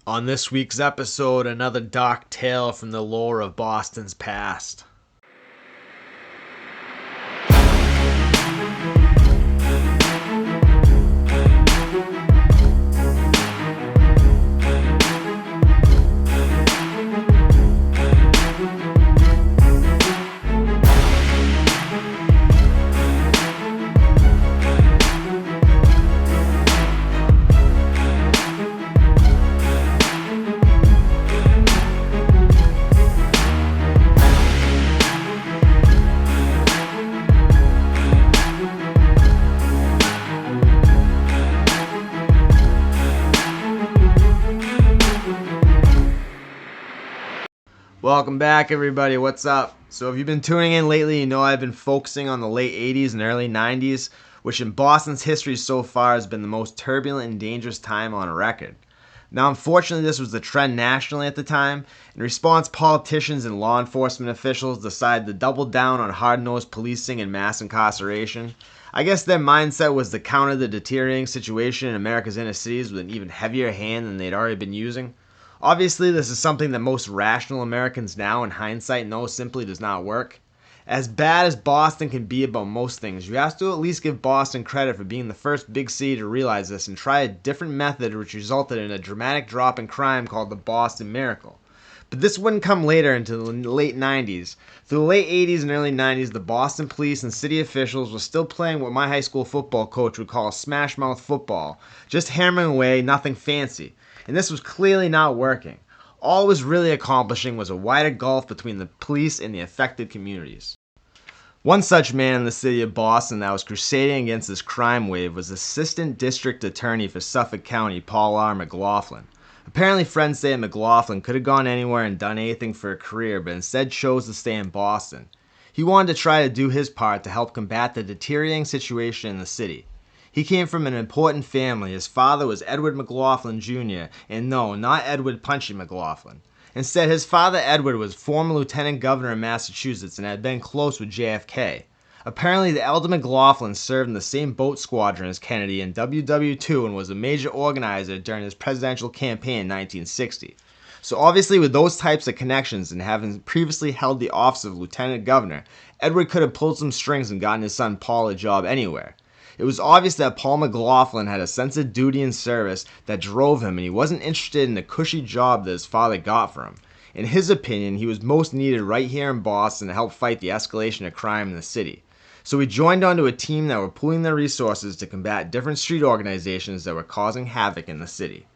On this week's episode, another dark tale from the lore of Boston's past. Welcome back, everybody. What's up? So if you've been tuning in lately, you know I've been focusing on the late 80s and early 90s, which in Boston's history so far has been the most turbulent and dangerous time on record. Now, unfortunately, this was the trend nationally at the time. In response, politicians and law enforcement officials decided to double down on hard-nosed policing and mass incarceration. I guess their mindset was to counter the deteriorating situation in America's inner cities with an even heavier hand than they'd already been using. Obviously, this is something that most rational Americans now, in hindsight, know simply does not work. As bad as Boston can be about most things, you have to at least give Boston credit for being the first big city to realize this and try a different method which resulted in a dramatic drop in crime called the Boston Miracle. But this wouldn't come later into the late 90s. Through the late 80s and early 90s, the Boston police and city officials were still playing what my high school football coach would call smash mouth football, just hammering away, nothing fancy. And this was clearly not working. All it was really accomplishing was a wider gulf between the police and the affected communities. One such man in the city of Boston that was crusading against this crime wave was Assistant District Attorney for Suffolk County, Paul R. McLaughlin. Apparently, friends say that McLaughlin could have gone anywhere and done anything for a career, but instead chose to stay in Boston. He wanted to try to do his part to help combat the deteriorating situation in the city. He came from an important family. His father was Edward McLaughlin Jr., and no, not Edward Punchy McLaughlin. Instead, his father Edward was former lieutenant governor of Massachusetts and had been close with JFK. Apparently, the elder McLaughlin served in the same boat squadron as Kennedy in WW2 and was a major organizer during his presidential campaign in 1960. So obviously, with those types of connections and having previously held the office of lieutenant governor, Edward could have pulled some strings and gotten his son Paul a job anywhere. It was obvious that Paul McLaughlin had a sense of duty and service that drove him, and he wasn't interested in the cushy job that his father got for him. In his opinion, he was most needed right here in Boston to help fight the escalation of crime in the city. So he joined onto a team that were pooling their resources to combat different street organizations that were causing havoc in the city.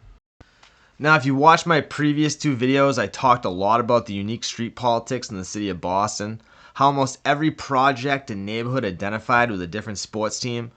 Now, if you watched my previous two videos, I talked a lot about the unique street politics in the city of Boston, how almost every project and neighborhood identified with a different sports team.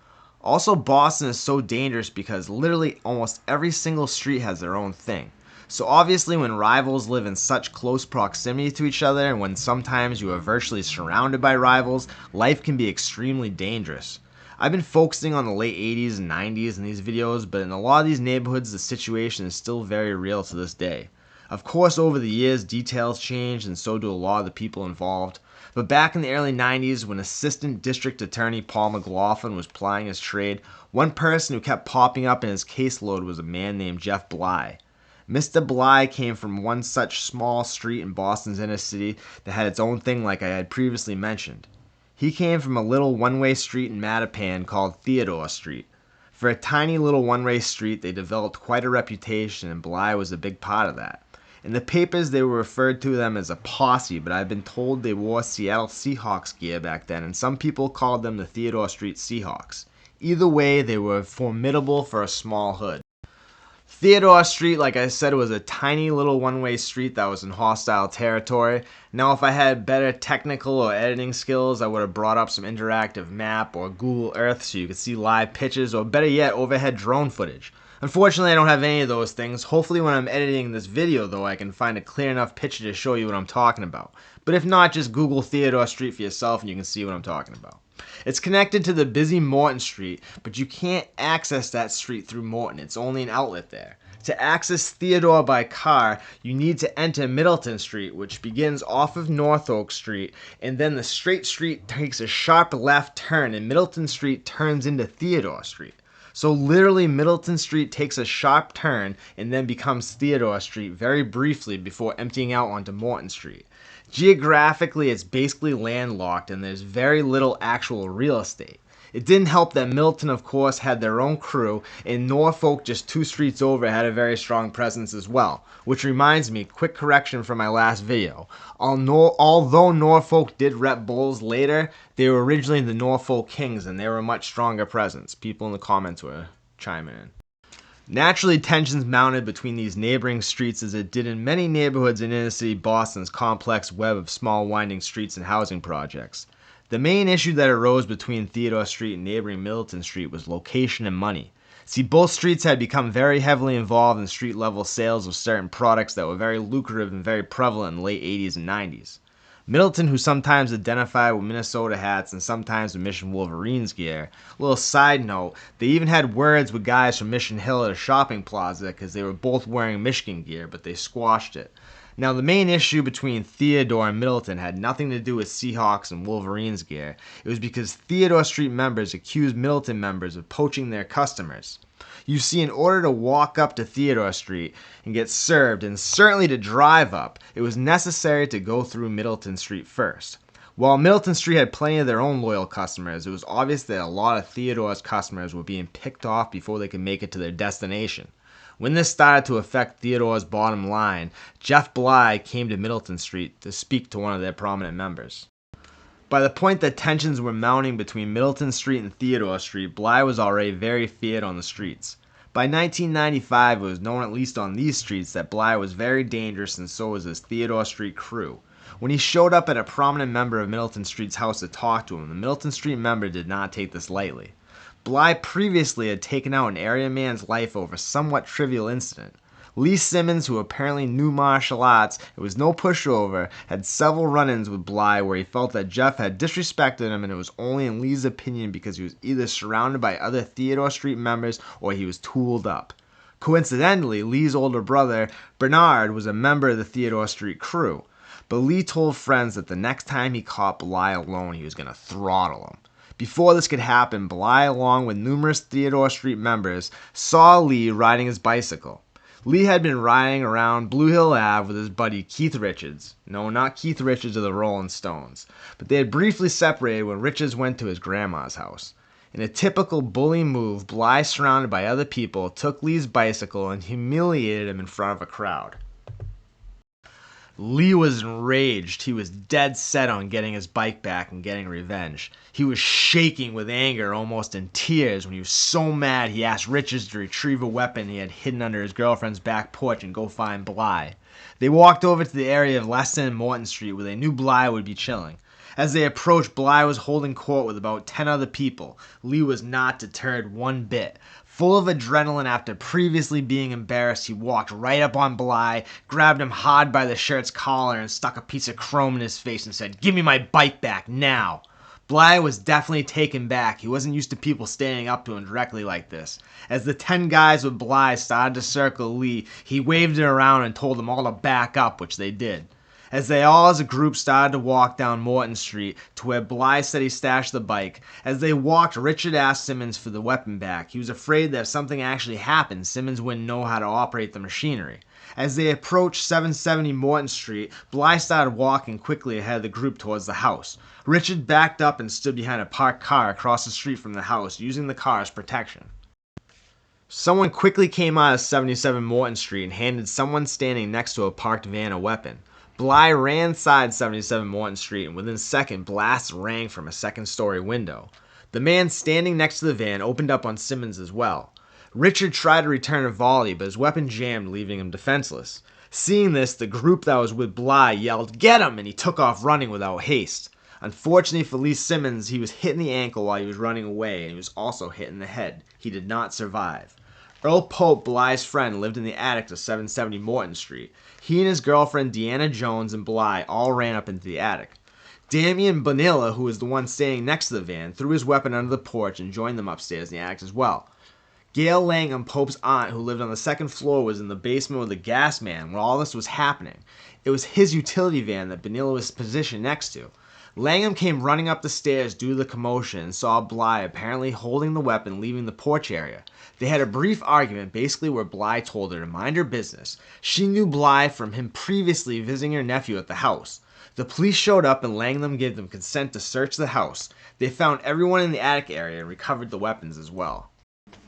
Also, Boston is so dangerous because literally almost every single street has their own thing. So obviously when rivals live in such close proximity to each other and when sometimes you are virtually surrounded by rivals, life can be extremely dangerous. I've been focusing on the late 80s and 90s in these videos, but in a lot of these neighborhoods the situation is still very real to this day. Of course, over the years, details changed and so do a lot of the people involved. But back in the early 90s, when Assistant District Attorney Paul McLaughlin was plying his trade, one person who kept popping up in his caseload was a man named Jeff Bly. Mr. Bly came from one such small street in Boston's inner city that had its own thing like I had previously mentioned. He came from a little one-way street in Mattapan called Theodore Street. For a tiny little one-way street, they developed quite a reputation, and Bly was a big part of that. In the papers, they were referred to them as a posse, but I've been told they wore Seattle Seahawks gear back then, and some people called them the Theodore Street Seahawks. Either way, they were formidable for a small hood. Theodore Street, like I said, was a tiny little one-way street that was in hostile territory. Now, if I had better technical or editing skills, I would have brought up some interactive map or Google Earth so you could see live pictures, or better yet, overhead drone footage. Unfortunately, I don't have any of those things. Hopefully when I'm editing this video, though, I can find a clear enough picture to show you what I'm talking about. But if not, just Google Theodore Street for yourself and you can see what I'm talking about. It's connected to the busy Morton Street, but you can't access that street through Morton. It's only an outlet there. To access Theodore by car, you need to enter Middleton Street, which begins off of North Oak Street, and then the straight street takes a sharp left turn, and Middleton Street turns into Theodore Street. So literally Middleton Street takes a sharp turn and then becomes Theodore Street very briefly before emptying out onto Morton Street. Geographically, it's basically landlocked and there's very little actual real estate. It didn't help that Middleton, of course, had their own crew, and Norfolk, just 2 streets over, had a very strong presence as well. Which reminds me, quick correction from my last video. Although Norfolk did rep Bulls later, they were originally the Norfolk Kings, and they were a much stronger presence. People in the comments were chiming in. Naturally, tensions mounted between these neighboring streets as it did in many neighborhoods in inner-city Boston's complex web of small winding streets and housing projects. The main issue that arose between Theodore Street and neighboring Middleton Street was location and money. See, both streets had become very heavily involved in street-level sales of certain products that were very lucrative and very prevalent in the late 80s and 90s. Middleton, who sometimes identified with Minnesota hats and sometimes with Mission Wolverines gear. Little side note, they even had words with guys from Mission Hill at a shopping plaza because they were both wearing Michigan gear, but they squashed it. Now, the main issue between Theodore and Middleton had nothing to do with Seahawks and Wolverines gear. It was because Theodore Street members accused Middleton members of poaching their customers. You see, in order to walk up to Theodore Street and get served, and certainly to drive up, it was necessary to go through Middleton Street first. While Middleton Street had plenty of their own loyal customers, it was obvious that a lot of Theodore's customers were being picked off before they could make it to their destination. When this started to affect Theodore's bottom line, Jeff Bly came to Middleton Street to speak to one of their prominent members. By the point that tensions were mounting between Middleton Street and Theodore Street, Bly was already very feared on the streets. By 1995, it was known at least on these streets that Bly was very dangerous, and so was his Theodore Street crew. When he showed up at a prominent member of Middleton Street's house to talk to him, the Middleton Street member did not take this lightly. Bly previously had taken out an area man's life over a somewhat trivial incident. Lee Simmons, who apparently knew martial arts and was no pushover, had several run-ins with Bly where he felt that Jeff had disrespected him, and it was only in Lee's opinion because he was either surrounded by other Theodore Street members or he was tooled up. Coincidentally, Lee's older brother, Bernard, was a member of the Theodore Street crew, but Lee told friends that the next time he caught Bly alone, he was going to throttle him. Before this could happen, Bly, along with numerous Theodore Street members, saw Lee riding his bicycle. Lee had been riding around Blue Hill Ave with his buddy Keith Richards. No, not Keith Richards of the Rolling Stones. But they had briefly separated when Richards went to his grandma's house. In a typical bully move, Bly, surrounded by other people, took Lee's bicycle and humiliated him in front of a crowd. Lee was enraged. He was dead set on getting his bike back and getting revenge. He was shaking with anger, almost in tears, when he was so mad he asked Richards to retrieve a weapon he had hidden under his girlfriend's back porch and go find Bly. They walked over to the area of Leston and Morton Street where they knew Bly would be chilling. As they approached, Bly was holding court with about 10 other people. Lee was not deterred one bit. Full of adrenaline after previously being embarrassed, he walked right up on Bly, grabbed him hard by the shirt's collar, and stuck a piece of chrome in his face and said, "Give me my bike back, now!" Bly was definitely taken back. He wasn't used to people standing up to him directly like this. As the 10 guys with Bly started to circle Lee, he waved it around and told them all to back up, which they did. As they all as a group started to walk down Morton Street to where Bly said he stashed the bike, as they walked, Richard asked Simmons for the weapon back. He was afraid that if something actually happened, Simmons wouldn't know how to operate the machinery. As they approached 770 Morton Street, Bly started walking quickly ahead of the group towards the house. Richard backed up and stood behind a parked car across the street from the house, using the car as protection. Someone quickly came out of 77 Morton Street and handed someone standing next to a parked van a weapon. Bly ran inside 77 Morton Street, and within a second, blasts rang from a second-story window. The man standing next to the van opened up on Simmons as well. Richard tried to return a volley, but his weapon jammed, leaving him defenseless. Seeing this, the group that was with Bly yelled, "Get him!" and he took off running without haste. Unfortunately for Lee Simmons, he was hit in the ankle while he was running away, and he was also hit in the head. He did not survive. Earl Pope, Bly's friend, lived in the attic of 770 Morton Street. He and his girlfriend Deanna Jones and Bly all ran up into the attic. Damian Bonilla, who was the one standing next to the van, threw his weapon under the porch and joined them upstairs in the attic as well. Gail Langham, Pope's aunt, who lived on the second floor, was in the basement with the gas man when all this was happening. It was his utility van that Bonilla was positioned next to. Langham came running up the stairs due to the commotion and saw Bly apparently holding the weapon leaving the porch area. They had a brief argument basically where Bly told her to mind her business. She knew Bly from him previously visiting her nephew at the house. The police showed up and Langham gave them consent to search the house. They found everyone in the attic area and recovered the weapons as well.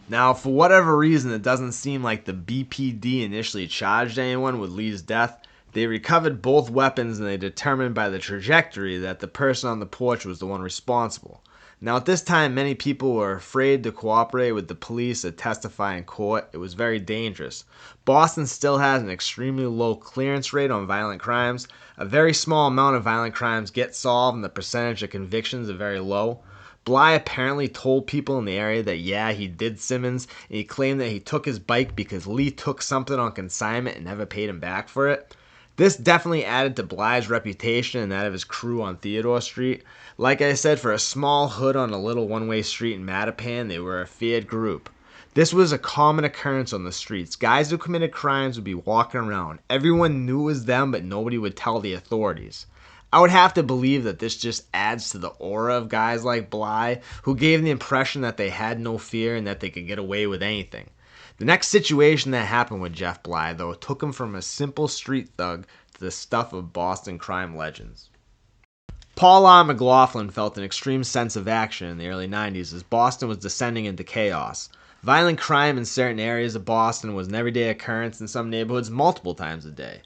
Now, for whatever reason, it doesn't seem like the BPD initially charged anyone with Lee's death. They recovered both weapons and they determined by the trajectory that the person on the porch was the one responsible. Now at this time, many people were afraid to cooperate with the police or testify in court. It was very dangerous. Boston still has an extremely low clearance rate on violent crimes. A very small amount of violent crimes get solved and the percentage of convictions are very low. Bly apparently told people in the area that he did Simmons, and he claimed that he took his bike because Lee took something on consignment and never paid him back for it. This definitely added to Bly's reputation and that of his crew on Theodore Street. Like I said, for a small hood on a little one-way street in Mattapan, they were a feared group. This was a common occurrence on the streets. Guys who committed crimes would be walking around. Everyone knew it was them, but nobody would tell the authorities. I would have to believe that this just adds to the aura of guys like Bly, who gave the impression that they had no fear and that they could get away with anything. The next situation that happened with Jeff Bly, though, took him from a simple street thug to the stuff of Boston crime legends. Paul R. McLaughlin felt an extreme sense of action in the early 90s as Boston was descending into chaos. Violent crime in certain areas of Boston was an everyday occurrence in some neighborhoods multiple times a day.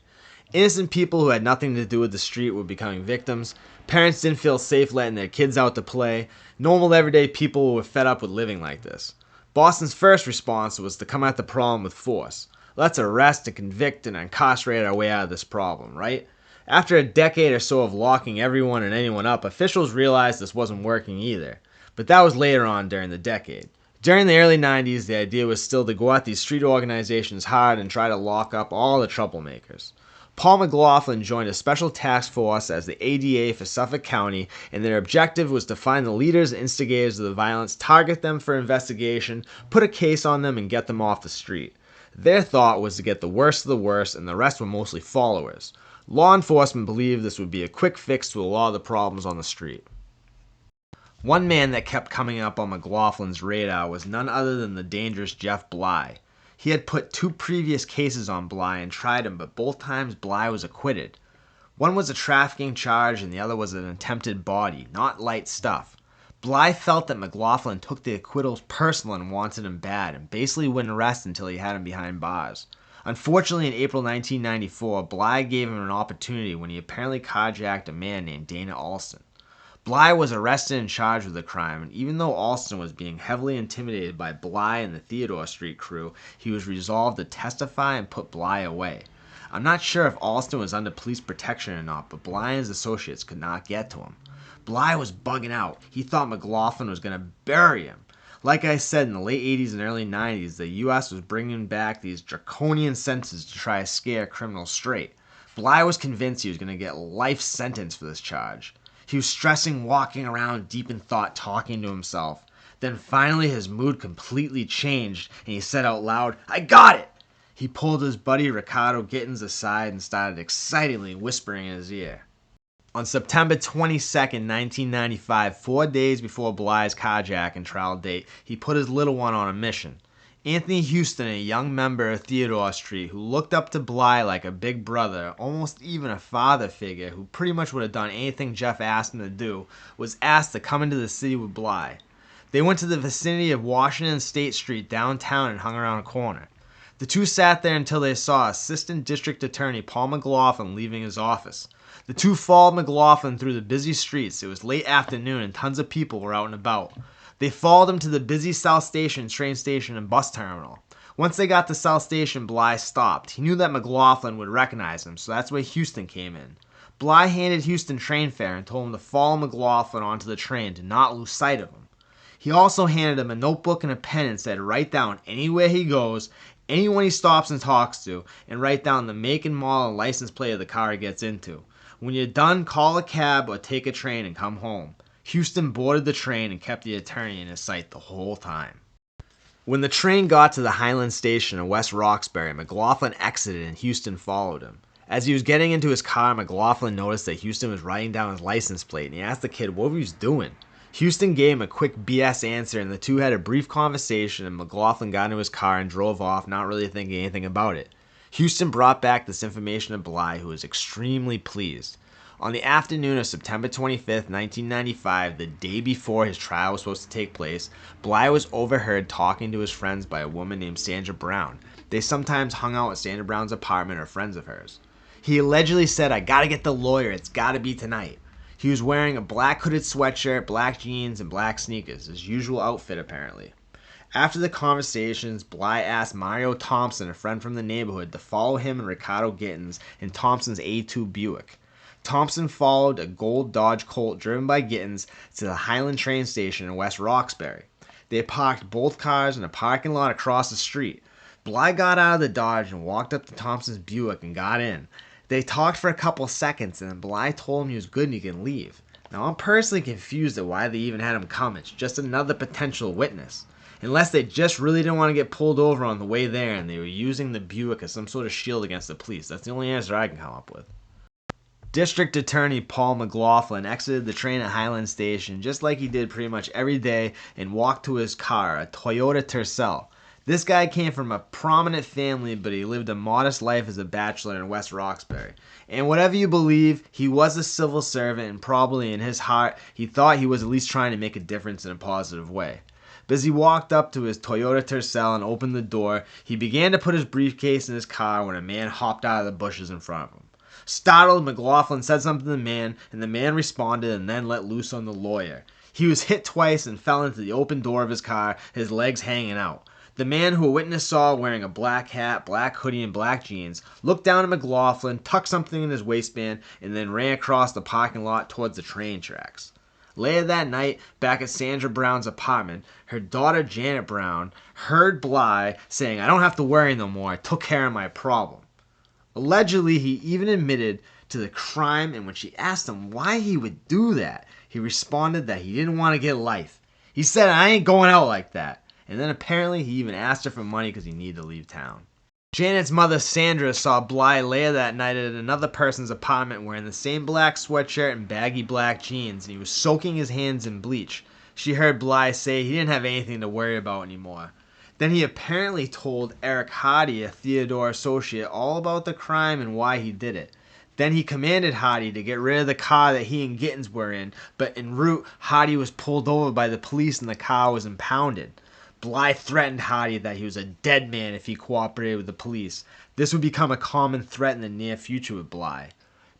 Innocent people who had nothing to do with the street were becoming victims. Parents didn't feel safe letting their kids out to play. Normal everyday people were fed up with living like this. Boston's first response was to come at the problem with force. Let's arrest and convict and incarcerate our way out of this problem, right? After a decade or so of locking everyone and anyone up, officials realized this wasn't working either. But that was later on during the decade. During the early 90s, the idea was still to go at these street organizations hard and try to lock up all the troublemakers. Paul McLaughlin joined a special task force as the ADA for Suffolk County, and their objective was to find the leaders and instigators of the violence, target them for investigation, put a case on them, and get them off the street. Their thought was to get the worst of the worst, and the rest were mostly followers. Law enforcement believed this would be a quick fix to a lot of the problems on the street. One man that kept coming up on McLaughlin's radar was none other than the dangerous Jeff Bly. He had put 2 previous cases on Bly and tried him, but both times Bly was acquitted. One was a trafficking charge and the other was an attempted body, not light stuff. Bly felt that McLaughlin took the acquittals personal and wanted him bad, and basically wouldn't rest until he had him behind bars. Unfortunately, in April 1994, Bly gave him an opportunity when he apparently carjacked a man named Dana Alston. Bly was arrested and charged with the crime, and even though Alston was being heavily intimidated by Bly and the Theodore Street crew, he was resolved to testify and put Bly away. I'm not sure if Alston was under police protection or not, but Bly and his associates could not get to him. Bly was bugging out. He thought McLaughlin was going to bury him. Like I said, in the late 80s and early 90s, the U.S. was bringing back these draconian sentences to try to scare criminals straight. Bly was convinced he was going to get life sentence for this charge. He was stressing, walking around deep in thought, talking to himself. Then finally his mood completely changed and he said out loud, "I got it!" He pulled his buddy Ricardo Gittins aside and started excitedly whispering in his ear. On September 22, 1995, 4 days before Bly's carjacking trial date, he put his little one on a mission. Anthony Houston, a young member of Theodore Street who looked up to Bly like a big brother, almost even a father figure who pretty much would have done anything Jeff asked him to do, was asked to come into the city with Bly. They went to the vicinity of Washington State Street downtown and hung around a corner. The two sat there until they saw Assistant District Attorney Paul McLaughlin leaving his office. The two followed McLaughlin through the busy streets. It was late afternoon and tons of people were out and about. They followed him to the busy South Station, train station, and bus terminal. Once they got to South Station, Bly stopped. He knew that McLaughlin would recognize him, so that's where Houston came in. Bly handed Houston train fare and told him to follow McLaughlin onto the train to not lose sight of him. He also handed him a notebook and a pen and said write down anywhere he goes, anyone he stops and talks to, and write down the make and model and license plate of the car he gets into. When you're done, call a cab or take a train and come home. Houston boarded the train and kept the attorney in his sight the whole time. When the train got to the Highland Station in West Roxbury, McLaughlin exited and Houston followed him. As he was getting into his car, McLaughlin noticed that Houston was writing down his license plate, and he asked the kid what he was doing. Houston gave him a quick BS answer, and the two had a brief conversation, and McLaughlin got into his car and drove off, not really thinking anything about it. Houston brought back this information to Bly, who was extremely pleased. On the afternoon of September 25th, 1995, the day before his trial was supposed to take place, Bly was overheard talking to his friends by a woman named Sandra Brown. They sometimes hung out at Sandra Brown's apartment or friends of hers. He allegedly said, "I gotta get the lawyer, it's gotta be tonight." He was wearing a black hooded sweatshirt, black jeans, and black sneakers, his usual outfit apparently. After the conversations, Bly asked Mario Thompson, a friend from the neighborhood, to follow him and Ricardo Gittins in Thompson's A2 Buick. Thompson followed a gold Dodge Colt driven by Gittins to the Highland train station in West Roxbury. They parked both cars in a parking lot across the street. Bly got out of the Dodge and walked up to Thompson's Buick and got in. They talked for a couple seconds, and then Bly told him he was good and he can leave. Now, I'm personally confused at why they even had him come. It's just another potential witness. Unless they just really didn't want to get pulled over on the way there and they were using the Buick as some sort of shield against the police. That's the only answer I can come up with. District Attorney Paul McLaughlin exited the train at Highland Station just like he did pretty much every day and walked to his car, a Toyota Tercel. This guy came from a prominent family, but he lived a modest life as a bachelor in West Roxbury. And whatever you believe, he was a civil servant, and probably in his heart, he thought he was at least trying to make a difference in a positive way. But as he walked up to his Toyota Tercel and opened the door, he began to put his briefcase in his car when a man hopped out of the bushes in front of him. Startled, McLaughlin said something to the man, and the man responded and then let loose on the lawyer. He was hit twice and fell into the open door of his car, his legs hanging out. The man, who a witness saw wearing a black hat, black hoodie, and black jeans, looked down at McLaughlin, tucked something in his waistband, and then ran across the parking lot towards the train tracks. Later that night, back at Sandra Brown's apartment, her daughter Janet Brown heard Bly saying, "I don't have to worry no more, I took care of my problem." Allegedly, he even admitted to the crime, and when she asked him why he would do that, he responded that he didn't want to get life. He said, "I ain't going out like that." And then apparently he even asked her for money because he needed to leave town. Janet's mother, Sandra, saw Bly later that night at another person's apartment wearing the same black sweatshirt and baggy black jeans, and he was soaking his hands in bleach. She heard Bly say he didn't have anything to worry about anymore. Then he apparently told Eric Hardy, a Theodore associate, all about the crime and why he did it. Then he commanded Hardy to get rid of the car that he and Gittins were in, but en route, Hardy was pulled over by the police and the car was impounded. Bly threatened Hardy that he was a dead man if he cooperated with the police. This would become a common threat in the near future with Bly.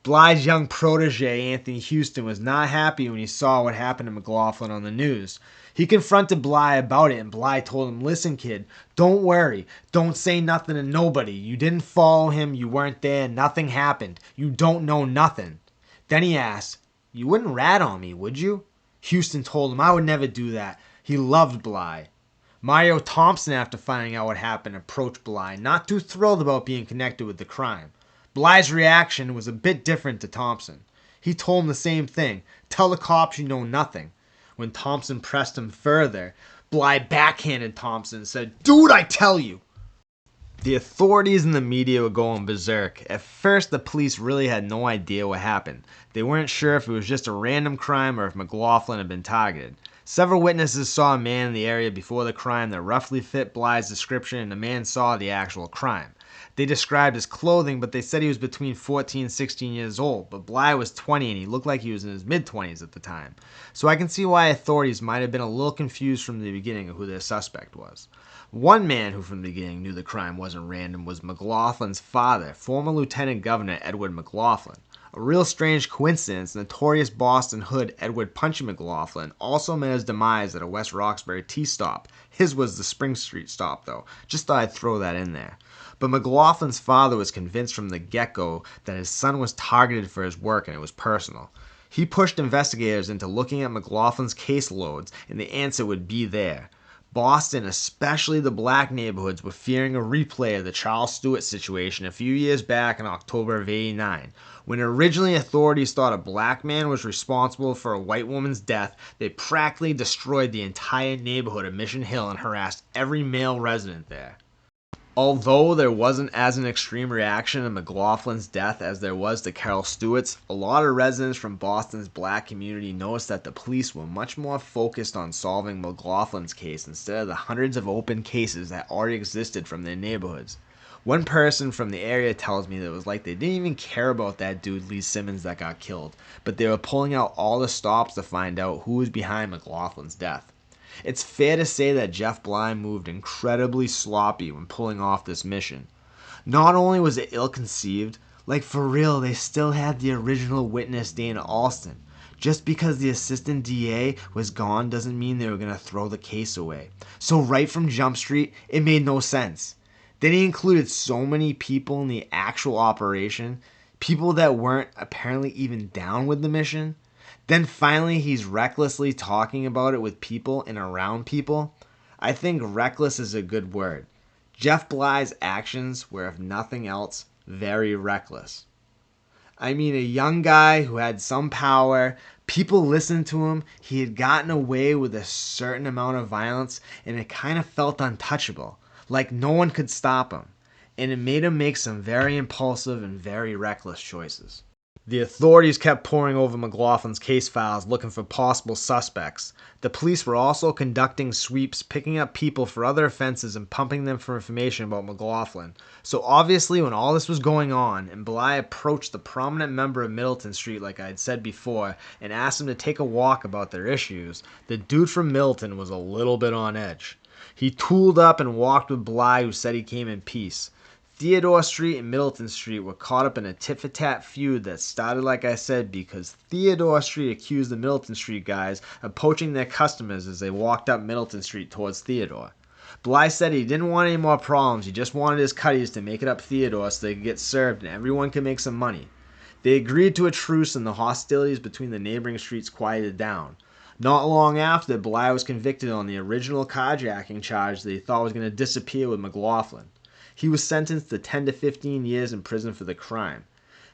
Bly's young protege, Anthony Houston, was not happy when he saw what happened to McLaughlin on the news. He confronted Bly about it, and Bly told him, "Listen, kid, don't worry. Don't say nothing to nobody. You didn't follow him. You weren't there. Nothing happened. You don't know nothing." Then he asked, "You wouldn't rat on me, would you?" Houston told him, "I would never do that." He loved Bly. Mario Thompson, after finding out what happened, approached Bly, not too thrilled about being connected with the crime. Bly's reaction was a bit different to Thompson. He told him the same thing, "Tell the cops you know nothing." When Thompson pressed him further, Bly backhanded Thompson and said, "Dude, I tell you." The authorities and the media were going berserk. At first, the police really had no idea what happened. They weren't sure if it was just a random crime or if McLaughlin had been targeted. Several witnesses saw a man in the area before the crime that roughly fit Bly's description, and the man saw the actual crime. They described his clothing, but they said he was between 14 and 16 years old, but Bly was 20 and he looked like he was in his mid-20s at the time. So I can see why authorities might have been a little confused from the beginning of who their suspect was. One man who from the beginning knew the crime wasn't random was McLaughlin's father, former Lieutenant Governor Edward McLaughlin. A real strange coincidence, notorious Boston hood Edward Punchy McLaughlin also met his demise at a West Roxbury T-stop. His was the Spring Street stop, though. Just thought I'd throw that in there. But McLaughlin's father was convinced from the get-go that his son was targeted for his work and it was personal. He pushed investigators into looking at McLaughlin's caseloads, and the answer would be there. Boston, especially the black neighborhoods, were fearing a replay of the Charles Stewart situation a few years back in October of '89. When originally authorities thought a black man was responsible for a white woman's death, they practically destroyed the entire neighborhood of Mission Hill and harassed every male resident there. Although there wasn't as an extreme reaction to McLaughlin's death as there was to Carol Stewart's, a lot of residents from Boston's black community noticed that the police were much more focused on solving McLaughlin's case instead of the hundreds of open cases that already existed from their neighborhoods. One person from the area tells me that it was like they didn't even care about that dude Lee Simmons that got killed, but they were pulling out all the stops to find out who was behind McLaughlin's death. It's fair to say that Jeff Bly moved incredibly sloppy when pulling off this mission. Not only was it ill-conceived, like for real, they still had the original witness Dana Alston. Just because the assistant DA was gone doesn't mean they were going to throw the case away. So right from Jump Street, it made no sense. Then he included so many people in the actual operation, people that weren't apparently even down with the mission. Then finally he's recklessly talking about it with people and around people. I think reckless is a good word. Jeff Bly's actions were, if nothing else, very reckless. I mean, a young guy who had some power, people listened to him, he had gotten away with a certain amount of violence, and it kind of felt untouchable, like no one could stop him. And it made him make some very impulsive and very reckless choices. The authorities kept poring over McLaughlin's case files looking for possible suspects. The police were also conducting sweeps, picking up people for other offenses and pumping them for information about McLaughlin. So obviously when all this was going on and Bly approached the prominent member of Middleton Street like I had said before and asked him to take a walk about their issues, the dude from Middleton was a little bit on edge. He tooled up and walked with Bly, who said he came in peace. Theodore Street and Middleton Street were caught up in a tit-for-tat feud that started, like I said, because Theodore Street accused the Middleton Street guys of poaching their customers as they walked up Middleton Street towards Theodore. Bly said he didn't want any more problems, he just wanted his cutties to make it up Theodore so they could get served and everyone could make some money. They agreed to a truce and the hostilities between the neighboring streets quieted down. Not long after, Bly was convicted on the original carjacking charge that he thought was going to disappear with McLaughlin. He was sentenced to 10 to 15 years in prison for the crime.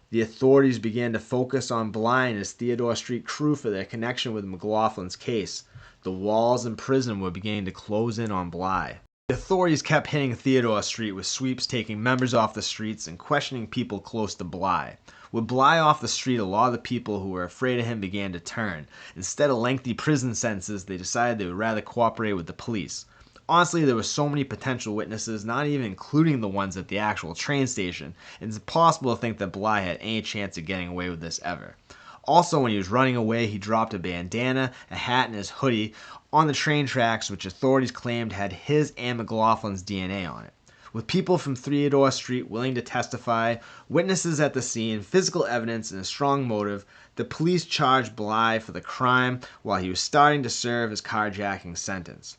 The authorities began to focus on Bly and his Theodore Street crew for their connection with McLaughlin's case. The walls in prison were beginning to close in on Bly. The authorities kept hitting Theodore Street with sweeps, taking members off the streets and questioning people close to Bly. With Bly off the street, a lot of the people who were afraid of him began to turn. Instead of lengthy prison sentences, they decided they would rather cooperate with the police. Honestly, there were so many potential witnesses, not even including the ones at the actual train station, and it's impossible to think that Bly had any chance of getting away with this ever. Also, when he was running away, he dropped a bandana, a hat, and his hoodie on the train tracks, which authorities claimed had his and McLaughlin's DNA on it. With people from Theodore Street willing to testify, witnesses at the scene, physical evidence, and a strong motive, the police charged Bly for the crime while he was starting to serve his carjacking sentence.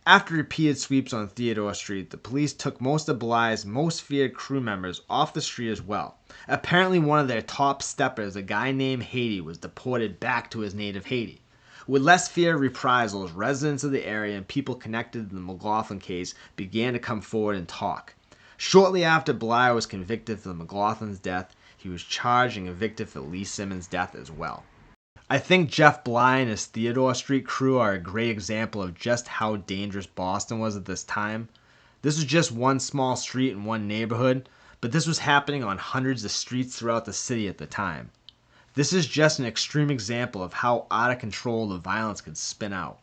After repeated sweeps on Theodore Street, the police took most of Bly's most feared crew members off the street as well. Apparently one of their top steppers, a guy named Haiti, was deported back to his native Haiti. With less fear of reprisals, residents of the area and people connected to the McLaughlin case began to come forward and talk. Shortly after Bly was convicted for the McLaughlin's death, he was charged and convicted for Lee Simmons' death as well. I think Jeff Bly and his Theodore Street crew are a great example of just how dangerous Boston was at this time. This was just one small street in one neighborhood, but this was happening on hundreds of streets throughout the city at the time. This is just an extreme example of how out of control the violence could spin out.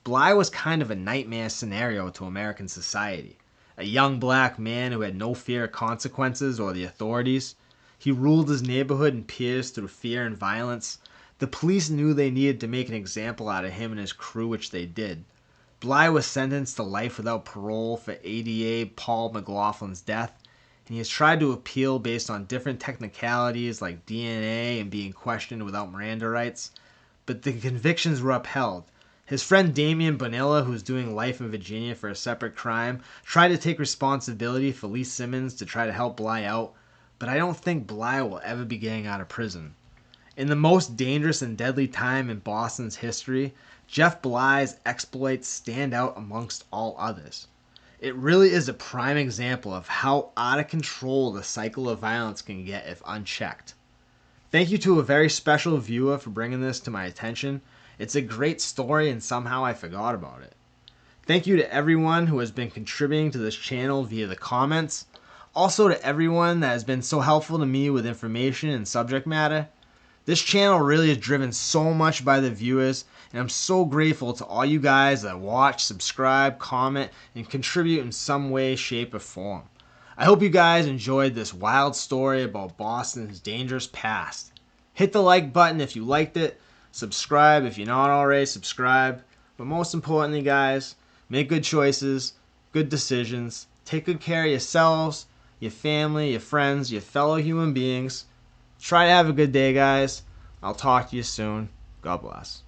Bly was kind of a nightmare scenario to American society. A young black man who had no fear of consequences or the authorities. He ruled his neighborhood and peers through fear and violence. The police knew they needed to make an example out of him and his crew, which they did. Bly was sentenced to life without parole for ADA Paul McLaughlin's death, and he has tried to appeal based on different technicalities like DNA and being questioned without Miranda rights, but the convictions were upheld. His friend Damian Bonilla, who's doing life in Virginia for a separate crime, tried to take responsibility for Lee Simmons to try to help Bly out, but I don't think Bly will ever be getting out of prison. In the most dangerous and deadly time in Boston's history, Jeff Bly's exploits stand out amongst all others. It really is a prime example of how out of control the cycle of violence can get if unchecked. Thank you to a very special viewer for bringing this to my attention. It's a great story and somehow I forgot about it. Thank you to everyone who has been contributing to this channel via the comments. Also to everyone that has been so helpful to me with information and subject matter. This channel really is driven so much by the viewers, and I'm so grateful to all you guys that watch, subscribe, comment, and contribute in some way, shape, or form. I hope you guys enjoyed this wild story about Boston's dangerous past. Hit the like button if you liked it, subscribe if you're not already subscribed, but most importantly guys, make good choices, good decisions, take good care of yourselves, your family, your friends, your fellow human beings. Try to have a good day, guys. I'll talk to you soon. God bless.